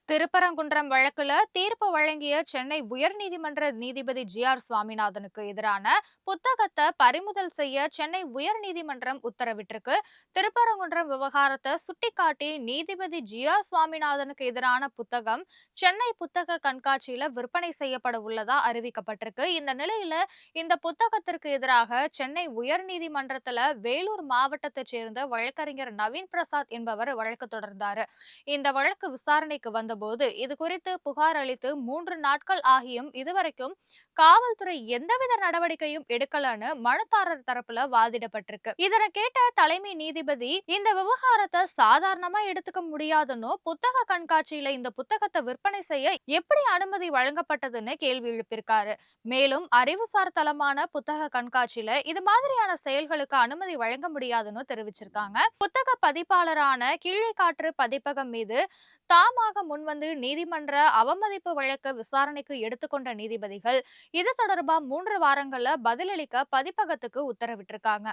திருப்பரங்குன்றம் வழக்குல தீர்ப்பு வழங்கிய சென்னை உயர்நீதிமன்ற நீதிபதி ஜி.ஆர். சுவாமிநாதனுக்கு எதிரான புத்தகத்தை பறிமுதல் செய்ய சென்னை உயர்நீதிமன்றம் உத்தரவிட்டிருக்கு. திருப்பரங்குன்றம் விவகாரத்தை சுட்டிக்காட்டி நீதிபதி ஜி.ஆர். சுவாமிநாதனுக்கு எதிரான புத்தகம் சென்னை புத்தக கண்காட்சியில விற்பனை செய்யப்பட உள்ளதா அறிவிக்கப்பட்டிருக்கு. இந்த நிலையில இந்த புத்தகத்திற்கு எதிராக சென்னை உயர்நீதிமன்றத்துல வேலூர் மாவட்டத்தைச் சேர்ந்த வழக்கறிஞர் நவீன் பிரசாத் என்பவர் வழக்கு தொடர்ந்தாரு. இந்த வழக்கு விசாரணைக்கு வந்தபோது இது குறித்து புகார் அளித்து 3 நாட்கள் ஆகியும் இதுவரைக்கும் காவல்துறை எந்தவித நடவடிக்கையும் எடுக்கலன்னு மனுதாரர் தரப்புல வாதிடப்பட்டிருக்கு. இதனை கேட்ட தலைமை நீதிபதி இந்த விவகாரத்தை சாதாரணமா எடுத்துக்க முடியாதுன்னு புத்தக கண்காட்சியில இந்த புத்தகத்தை விற்பனை செய்ய எப்படி அனுமதி வழங்கப்பட்டதுன்னு கேள்வி எழுப்பியிருக்காரு. மேலும் அறிவுசார் தளமான புத்தக கண்காட்சியில இது மாதிரியான செயல்களுக்கு அனுமதி வழங்க முடியாதுன்னு தெரிவிச்சிருக்காங்க. புத்தக பதிப்பாளரான கீழைக்காற்று பதிப்பகம் மீது தாமாக முன்வந்து நீதிமன்ற அவமதிப்பு வழக்கு விசாரணைக்கு எடுத்துக்கொண்ட நீதிபதிகள் இது தொடர்பா 3 வாரங்கள்ல பதிலளிக்க பதிப்பகத்துக்கு உத்தரவிட்டிருக்காங்க.